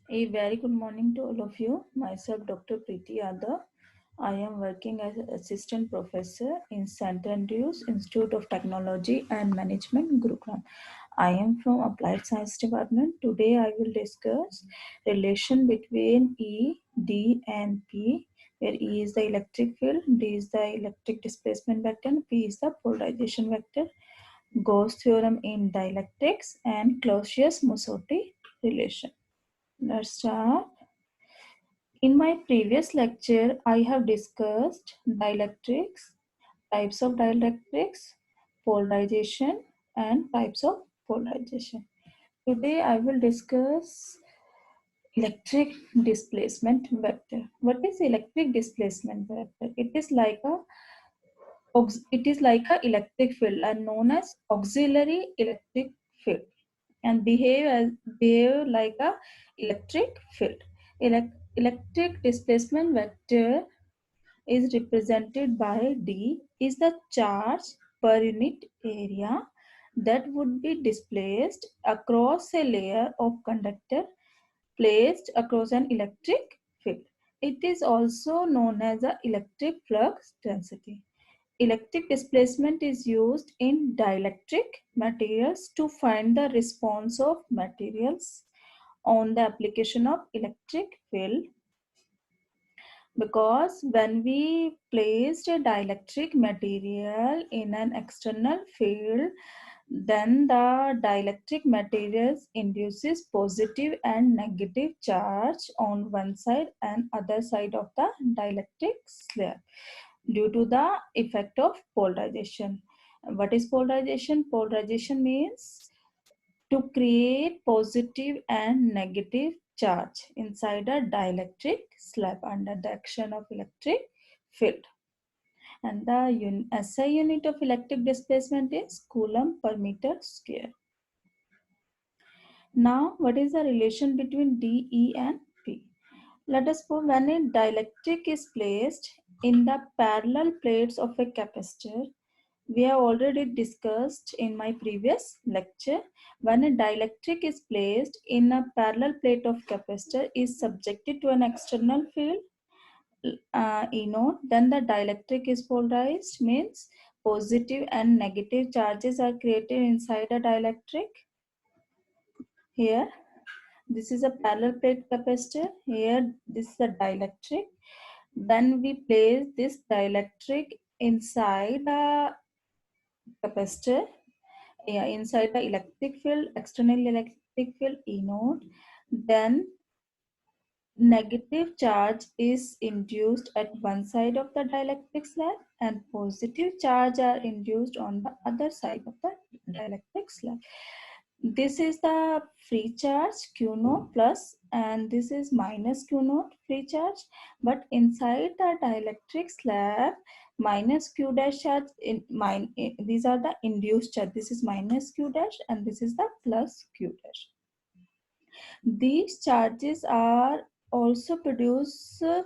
A very good morning to all of you. Myself, Dr. Preeti Yadav. I am working as assistant professor in St. Andrews Institute of Technology and Management, Gurugram. I am from Applied Science Department. Today, I will discuss relation between E, D, and P, where E is the electric field, D is the electric displacement vector, and P is the polarization vector. Gauss theorem in dielectrics and Clausius-Mosotty relation. Let's start. In my previous lecture, I have discussed dielectrics, types of dielectrics, polarization, and types of polarization. Today, I will discuss electric displacement vector. What is electric displacement vector? It is like a electric field and known as auxiliary electric field and behave like a electric field. Electric displacement vector is represented by D is the charge per unit area that would be displaced across a layer of conductor placed across an electric field. It is also known as the electric flux density. Electric displacement is used in dielectric materials to find the response of materials on the application of electric field, because when we placed a dielectric material in an external field, then the dielectric materials induces positive and negative charge on one side and other side of the dielectric slab due to the effect of polarization. What is polarization? Polarization means to create positive and negative charge inside a dielectric slab under the action of electric field. And the SI unit of electric displacement is coulomb per meter square. Now, what is the relation between D, E, and P? Let us suppose when a dielectric is placed in the parallel plates of a capacitor. We have already discussed in my previous lecture, when a dielectric is placed in a parallel plate of capacitor is subjected to an external field E naught, then the dielectric is polarized, means positive and negative charges are created inside a dielectric. Here, this is a parallel plate capacitor. Here, this is a dielectric. Then we place this dielectric inside a capacitor, inside the electric field, external electric field E naught. Then negative charge is induced at one side of the dielectric slab and positive charge are induced on the other side of the dielectric slab. This is the free charge Q naught plus and this is minus Q naught free charge, but inside the dielectric slab minus Q dash charge these are the induced charge. This is minus Q dash and this is the plus Q dash. These charges are also produce a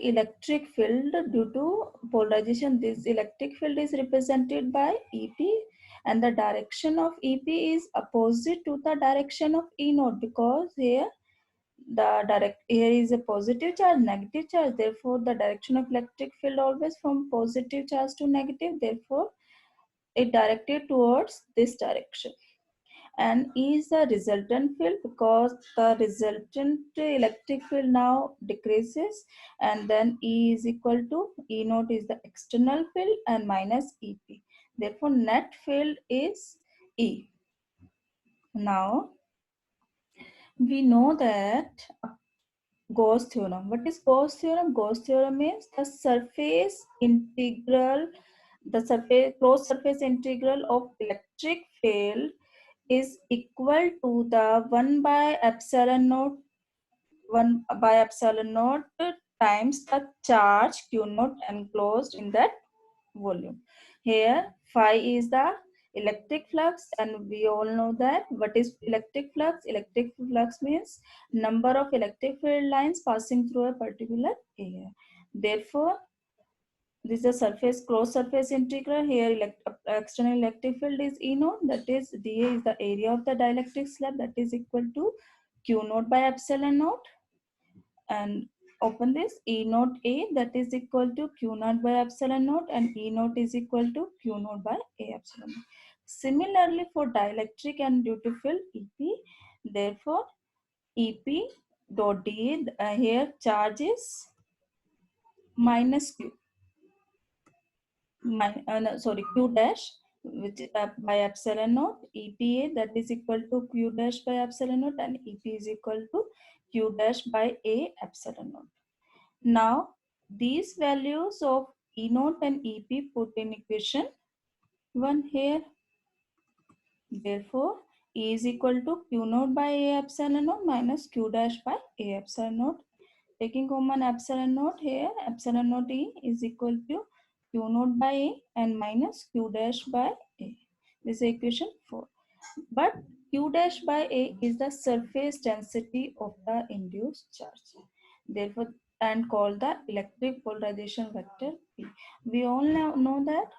electric field due to polarization. This electric field is represented by EP and the direction of EP is opposite to the direction of E naught, because here is a positive charge, negative charge, therefore the direction of electric field always from positive charge to negative, therefore it directed towards this direction. And E is the resultant field because the resultant electric field now decreases, and then E is equal to E naught is the external field and minus EP. Therefore, net field is E. Now, we know that Gauss theorem. What is Gauss theorem? Gauss theorem means the surface integral, the surface closed surface integral of electric field is equal to the 1 by epsilon naught times the charge Q naught enclosed in that volume. Here phi is the electric flux, and we all know that what is electric flux. Electric flux means number of electric field lines passing through a particular area. Therefore, This is a surface, closed surface integral. Here external electric field is E naught, that is dA is the area of the dielectric slab, that is equal to Q naught by epsilon naught. And open this, E naught A, that is equal to Q naught by epsilon naught, and E naught is equal to Q naught by A epsilon naught. Similarly for dielectric and duty field EP, therefore EP dot dA, here charge is minus Q, Q dash, which by epsilon naught, EPA, that is equal to Q dash by epsilon naught, and EP is equal to Q dash by A epsilon naught. Now these values of E naught and EP put in equation 1 here. Therefore E is equal to Q naught by A epsilon naught minus Q dash by A epsilon naught. Taking common epsilon naught here, epsilon naught E is equal to Q naught by A and minus Q dash by A. This is equation 4. But Q dash by A is the surface density of the induced charge. Therefore, and called the electric polarization vector P. We all now know that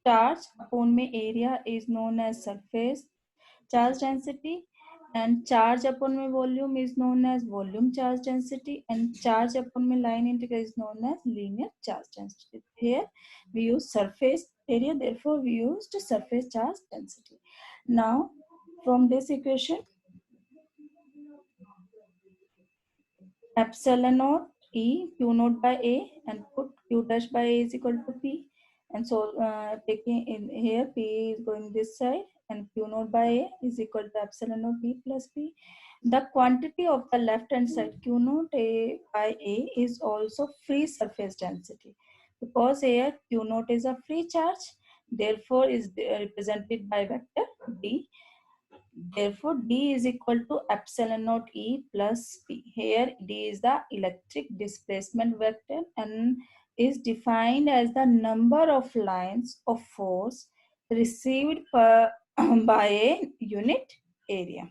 charge upon my area is known as surface charge density, and charge upon my volume is known as volume charge density, and charge upon my line integral is known as linear charge density. Here we use surface area, therefore we used surface charge density. Now from this equation, epsilon naught E Q naught by A, and put Q dash by A is equal to P, and so taking in here P is going this side, and Q naught by A is equal to epsilon naught P plus P. The quantity of the left hand side Q naught A by A is also free surface density, because here Q naught is a free charge, therefore is represented by vector D. Therefore, D is equal to epsilon naught E plus P. Here, D is the electric displacement vector and is defined as the number of lines of force received per, by a unit area.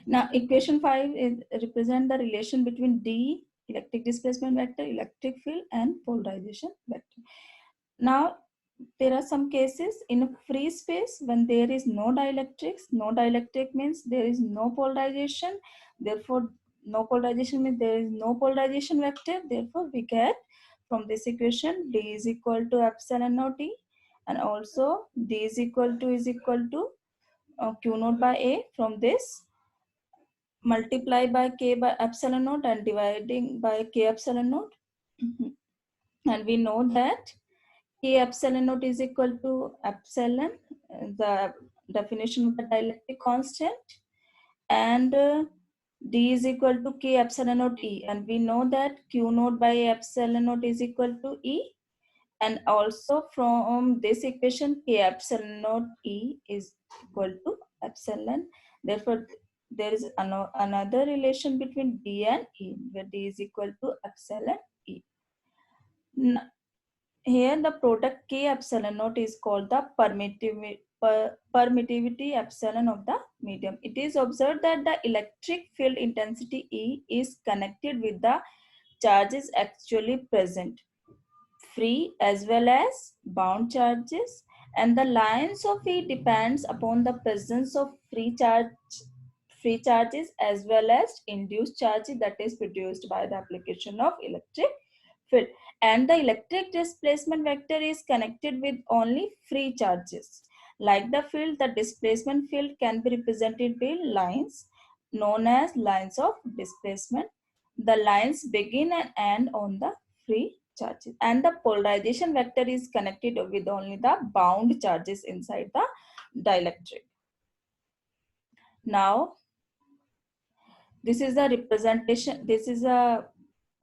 Now, equation 5 is represent the relation between D, electric displacement vector, electric field, and polarization vector. Now, there are some cases in a free space when there is no dielectrics. No dielectric means there is no polarization. Therefore, no polarization means there is no polarization vector. Therefore, we get from this equation D is equal to epsilon naught E, and also D is equal to Q naught by A. From this, multiply by K by epsilon naught and dividing by K epsilon naught. And we know that K epsilon naught is equal to epsilon, the definition of the dielectric constant, and D is equal to K epsilon naught E, and we know that Q naught by epsilon naught is equal to E, and also from this equation K epsilon naught E is equal to epsilon. Therefore, there is another relation between D and E, where D is equal to epsilon E. Here the product K epsilon naught is called the permittivity epsilon of the medium. It is observed that the electric field intensity E is connected with the charges actually present, free as well as bound charges, and the lines of E depends upon the presence of free charges as well as induced charges that is produced by the application of electric field, and the electric displacement vector is connected with only free charges. Like the field, the displacement field can be represented by lines known as lines of displacement. The lines begin and end on the free charges, and the polarization vector is connected with only the bound charges inside the dielectric. Now, this is the representation. This is a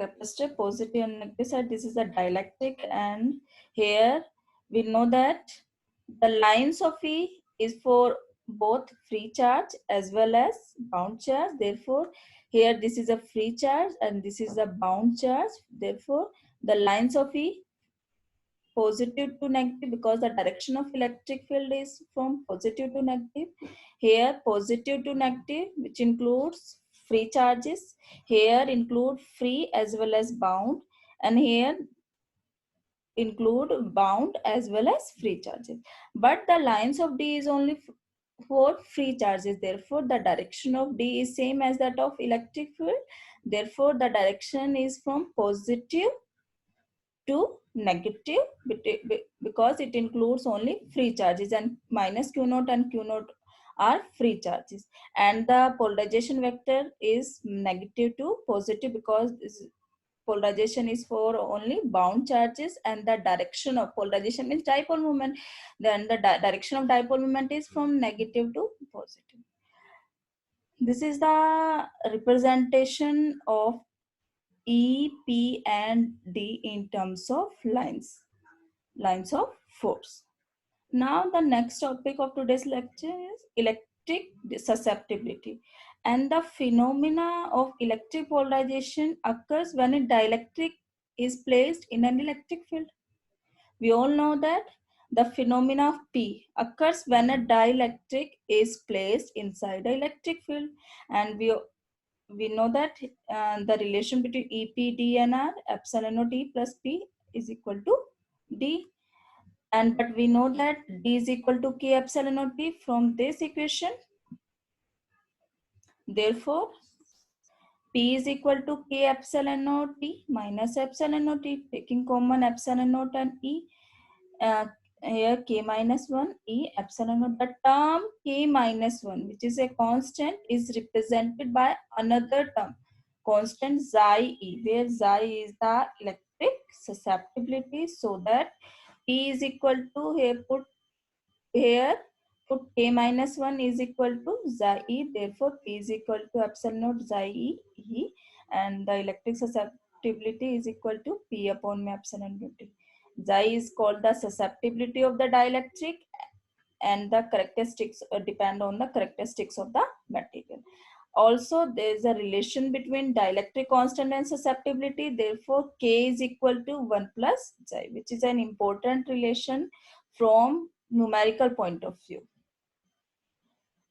capacitor, positive and negative side. This is a dielectric, and here we know that the lines of E is for both free charge as well as bound charge. Therefore, here this is a free charge and this is a bound charge. Therefore, the lines of E positive to negative, because the direction of electric field is from positive to negative. Here positive to negative, which includes free charges. Here include free as well as bound, and here include bound as well as free charges. But the lines of D is only for free charges. Therefore, the direction of D is same as that of electric field. Therefore, the direction is from positive to negative because it includes only free charges, and minus Q naught and Q naught are free charges. And the polarization vector is negative to positive because this polarization is for only bound charges, and the direction of polarization means dipole moment. Then the direction of dipole moment is from negative to positive. This is the representation of E, P, and D in terms of lines of force. Now the next topic of today's lecture is electric susceptibility. And the phenomena of electric polarization occurs when a dielectric is placed in an electric field. We all know that the phenomena of P occurs when a dielectric is placed inside the electric field. And we know that the relation between EP, D and R, epsilon naught E plus P is equal to D. And but we know that D is equal to K epsilon naught P from this equation. Therefore, P is equal to K epsilon naught T minus epsilon naught T, taking common epsilon naught and E. Uh, Here K minus 1 E epsilon naught. The term K minus 1, which is a constant, is represented by another term, constant xi E, where xi is the electric susceptibility, so that P is equal to, here put K minus 1 is equal to xi E. Therefore, P is equal to epsilon naught xi E, and the electric susceptibility is equal to P upon mu epsilon naught T. Xi is called the susceptibility of the dielectric, and the characteristics depend on the characteristics of the material. Also, there is a relation between dielectric constant and susceptibility. Therefore, K is equal to 1 plus xi, which is an important relation from numerical point of view.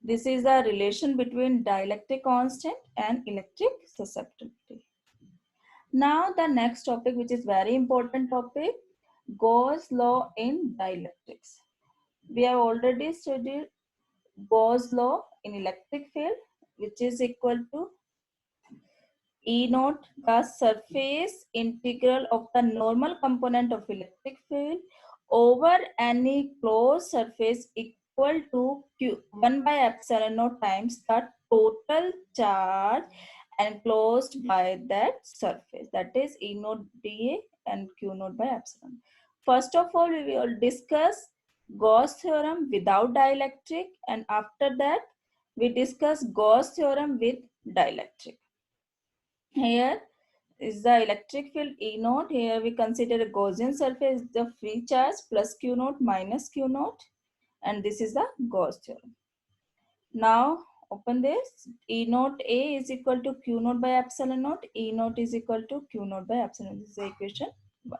This is the relation between dielectric constant and electric susceptibility. Now the next topic, which is very important topic, Gauss law in dielectrics. We have already studied Gauss law in electric field, which is equal to E naught, the surface integral of the normal component of electric field over any closed surface equal to Q 1 by epsilon naught times the total charge enclosed by that surface. That is E naught dA and Q naught by epsilon. First of all, we will discuss Gauss theorem without dielectric, and after that, we discuss Gauss theorem with dielectric. Here is the electric field E naught. Here we consider a Gaussian surface, the free charge plus Q naught minus Q naught, and this is the Gauss theorem. Now open this. E naught A is equal to Q naught by epsilon naught. E naught is equal to Q naught by epsilon. This is the equation 1.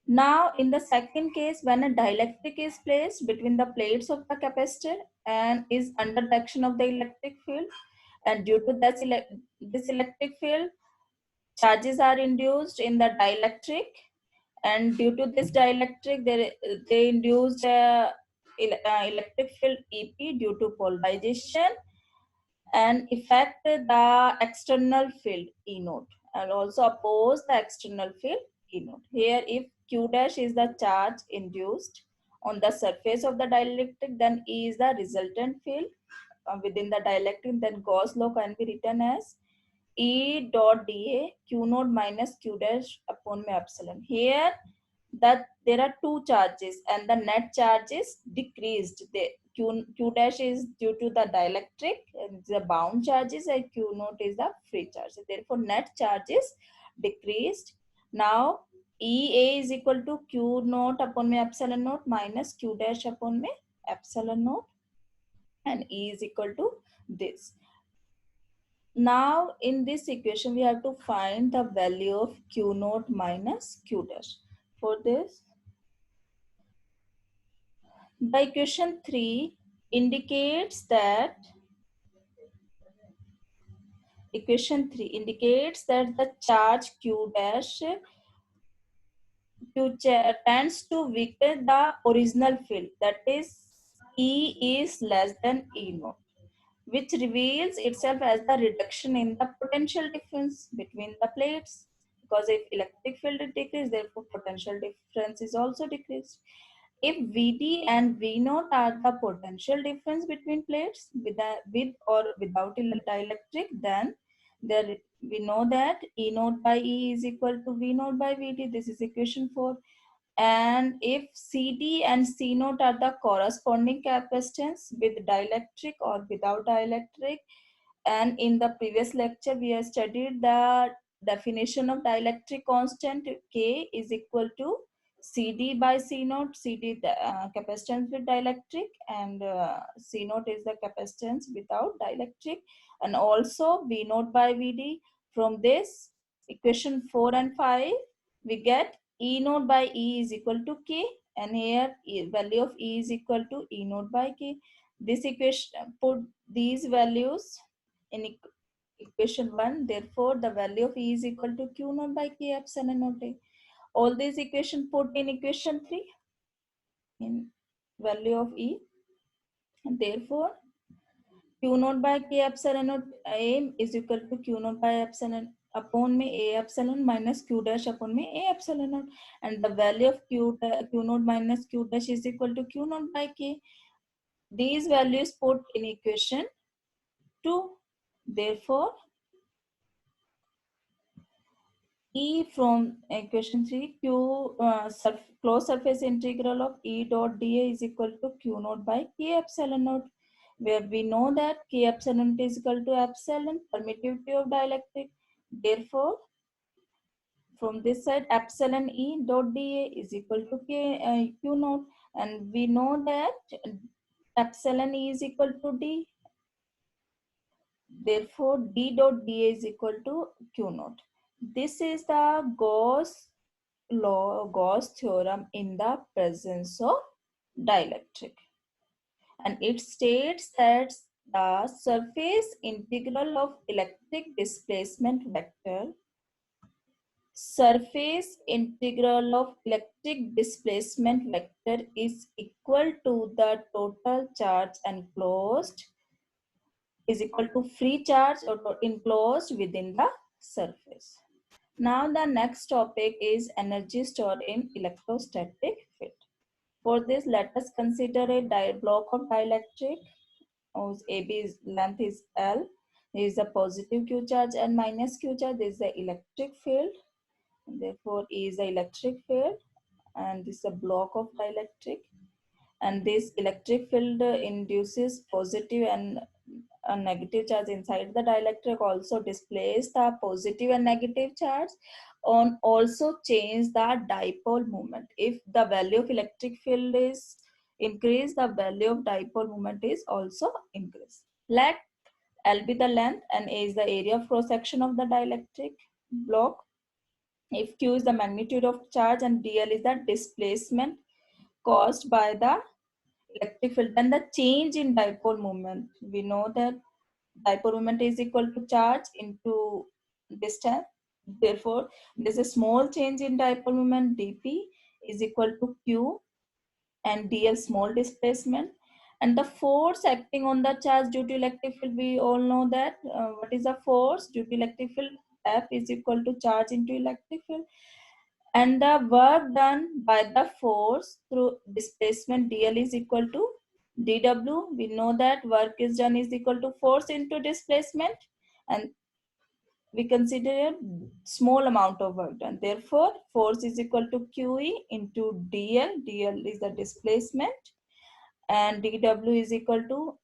Now in the second case, when a dielectric is placed between the plates of the capacitor and is under the action of the electric field, and due to this electric field, charges are induced in the dielectric, and due to this dielectric they induced electric field EP due to polarization and affect the external field E naught, and also oppose the external field E naught. Here if Q dash is the charge induced on the surface of the dielectric, then E is the resultant field within the dielectric, then Gauss law can be written as E dot dA Q naught minus Q dash upon mu epsilon. Here that there are two charges and the net charge is decreased. The Q dash is due to the dielectric, and the bound charges, and Q naught is the free charge. Therefore, net charge is decreased. Now EA is equal to Q naught upon mu epsilon naught minus Q dash upon mu epsilon naught, and E is equal to this. Now in this equation we have to find the value of Q naught minus Q dash. For this, the equation 3 indicates that the charge Q dash tends to weaken the original field, that is E is less than E naught, which reveals itself as the reduction in the potential difference between the plates. Because if electric field is decreased, therefore potential difference is also decreased. If Vd and V naught are the potential difference between plates with or without dielectric, then there we know that E naught by E is equal to V naught by Vd. This is equation 4. And if CD and C naught are the corresponding capacitance with dielectric or without dielectric, and in the previous lecture we have studied the definition of dielectric constant, K is equal to CD by C naught. CD the capacitance with dielectric, and C naught is the capacitance without dielectric, and also V naught by Vd. From this equation 4 and 5 we get E naught by E is equal to K, and here value of E is equal to E naught by K. This equation, put these values in equation 1, therefore the value of E is equal to Q naught by K epsilon naught A. All these equation put in equation 3 in value of E, and therefore Q naught by K epsilon naught A is equal to Q naught by epsilon upon में A epsilon minus Q dash upon में A epsilon naught, and the value of Q naught minus Q dash is equal to Q naught by K. These values put in equation 2. Therefore, E from equation 3, closed surface integral of E dot dA is equal to Q naught by K epsilon naught, where we know that K epsilon naught is equal to epsilon, permittivity of dielectric. Therefore, from this side, epsilon E dot dA is equal to Q naught, and we know that epsilon E is equal to D. Therefore, D dot dA is equal to Q naught. This is the Gauss theorem in the presence of dielectric, and it states that the surface integral of electric displacement vector is equal to the total charge enclosed is equal to free charge or enclosed within the surface. Now the next topic is energy stored in electrostatic field. For this, let us consider a block of dielectric whose AB's length is L. There is a positive Q charge and minus Q charge. This is the electric field. Therefore, E is the electric field, and this is a block of dielectric. And this electric field induces positive and a negative charge inside the dielectric, also displace the positive and negative charge, on also change the dipole moment. If the value of electric field is increased, the value of dipole moment is also increased. Let L be the length and A is the area of cross section of the dielectric block. If Q is the magnitude of charge and dl is the displacement caused by the electric field, then the change in dipole moment, we know that dipole moment is equal to charge into distance. Therefore, there's a small change in dipole moment, dp is equal to q, and dl small displacement. And the force acting on the charge due to electric field, we all know that what is the force due to electric field? F is equal to charge into electric field. And the work done by the force through displacement dl is equal to dw. We know that work is done is equal to force into displacement, and we consider a small amount of work done. Therefore, force is equal to QE into dl. dl is the displacement, and dw is equal to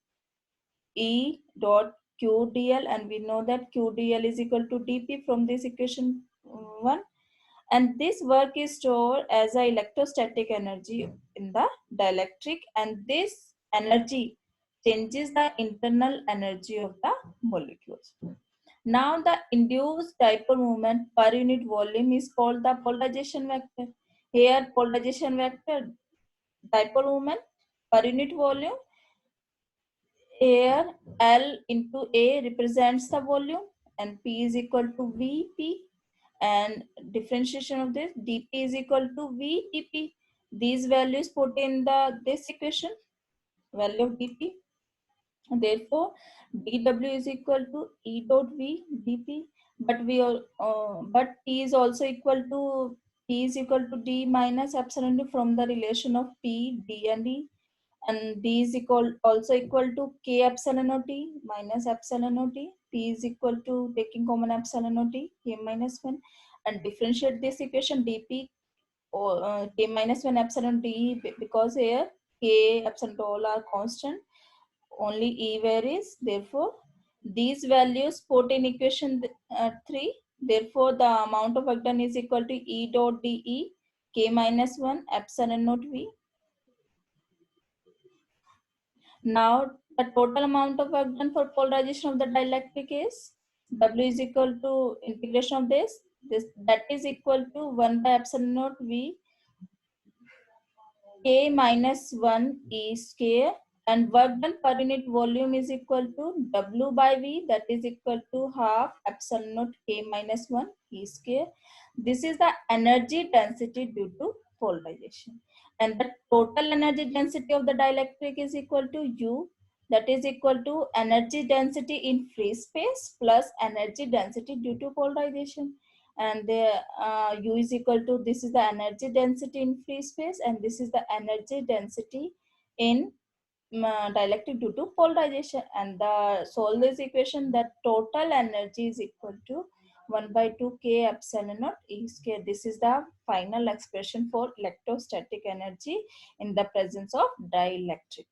E dot QdL, and we know that QdL is equal to dp from this equation 1. And this work is stored as a electrostatic energy in the dielectric, and this energy changes the internal energy of the molecules. Now the induced dipole moment per unit volume is called the polarization vector. Here polarization vector, dipole moment per unit volume. Here L into A represents the volume, and P is equal to Vp, and differentiation of this, dp is equal to v dp. These values put in this equation, value of dp. Therefore, dw is equal to E dot V dp. But but T is also equal to D minus epsilon D from the relation of P, D and E, and D is also equal to K epsilon O T minus epsilon O T. P is equal to, taking common epsilon O T, K minus 1, and differentiate this equation dp or K minus 1 epsilon D, because here K epsilon all are constant, only E varies. Therefore, these values put in equation 3. Therefore, the amount of work done is equal to E dot dE K minus 1 epsilon naught V. Now, the total amount of work done for polarization of the dielectric is W is equal to integration of this that is equal to 1 by epsilon naught V K minus 1 E square, and work done per unit volume is equal to W by V, that is equal to half epsilon naught K minus 1 E square. This is the energy density due to polarization. And the total energy density of the dielectric is equal to U, that is equal to energy density in free space plus energy density due to polarization. And U is equal to, this is the energy density in free space, and this is the energy density in dielectric due to polarization. And the solve this equation, that total energy is equal to 1 by 2 K epsilon naught E square. This is the final expression for electrostatic energy in the presence of dielectric.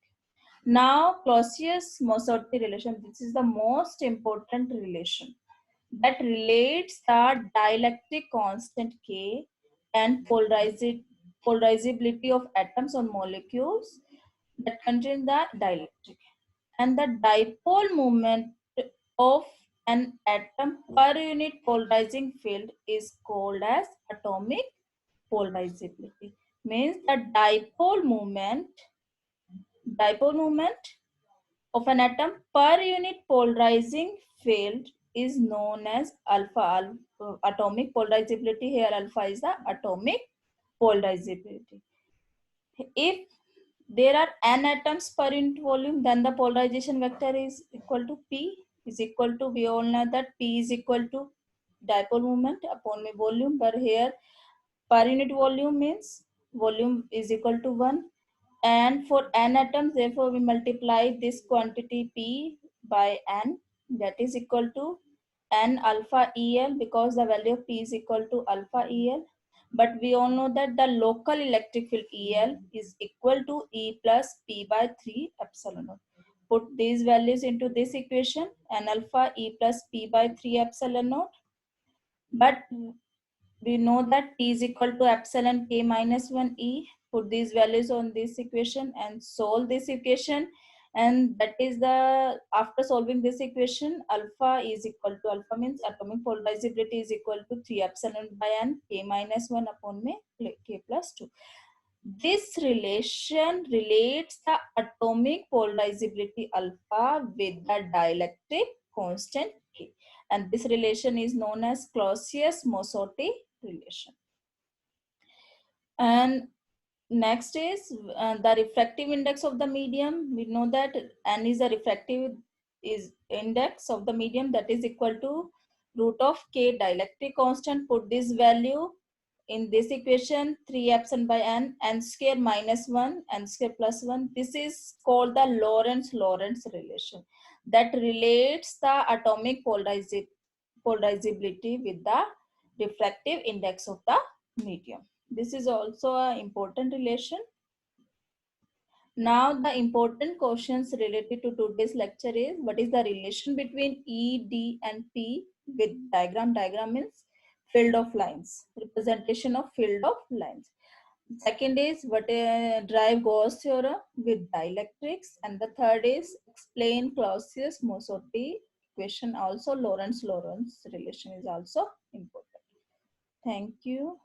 Now, Clausius-Mosotty relation. This is the most important relation that relates the dielectric constant K and polarizability of atoms or molecules that contain the dielectric. And the dipole moment of an atom per unit polarizing field is called as atomic polarizability. Means the dipole moment of an atom per unit polarizing field is known as atomic polarizability. Here alpha is the atomic polarizability. If there are n atoms per unit volume, then the polarization vector is equal to P is equal to, we all know that P is equal to dipole moment upon volume, but here per unit volume means volume is equal to 1. And for n atoms, therefore we multiply this quantity P by n, that is equal to n alpha EL, because the value of P is equal to alpha EL. But we all know that the local electric field EL is equal to E plus P by 3 epsilon naught. Put these values into this equation, n alpha E plus P by 3 epsilon naught. But we know that T is equal to epsilon K minus 1 E. Put these values on this equation and solve this equation. And that is after solving this equation, alpha is equal to, alpha means atomic polarizability is equal to 3 epsilon by n K minus 1 upon K plus 2. This relation relates the atomic polarizability alpha with the dielectric constant K. And this relation is known as Clausius-Mosotty relation. And next is the refractive index of the medium. We know that N is the refractive index of the medium, that is equal to root of K dielectric constant. Put this value in this equation, 3 epsilon by n square minus 1, n square plus 1. This is called the Lorentz relation that relates the atomic polarizability with the refractive index of the medium. This is also an important relation. Now the important questions related to today's lecture is, what is the relation between E, D and P with diagram? Diagram means field of lines, representation of field of lines. Second is, what drive Gauss theorem with dielectrics, and the third is explain Clausius-Mosotty equation. Also Lorentz relation is also important. Thank you.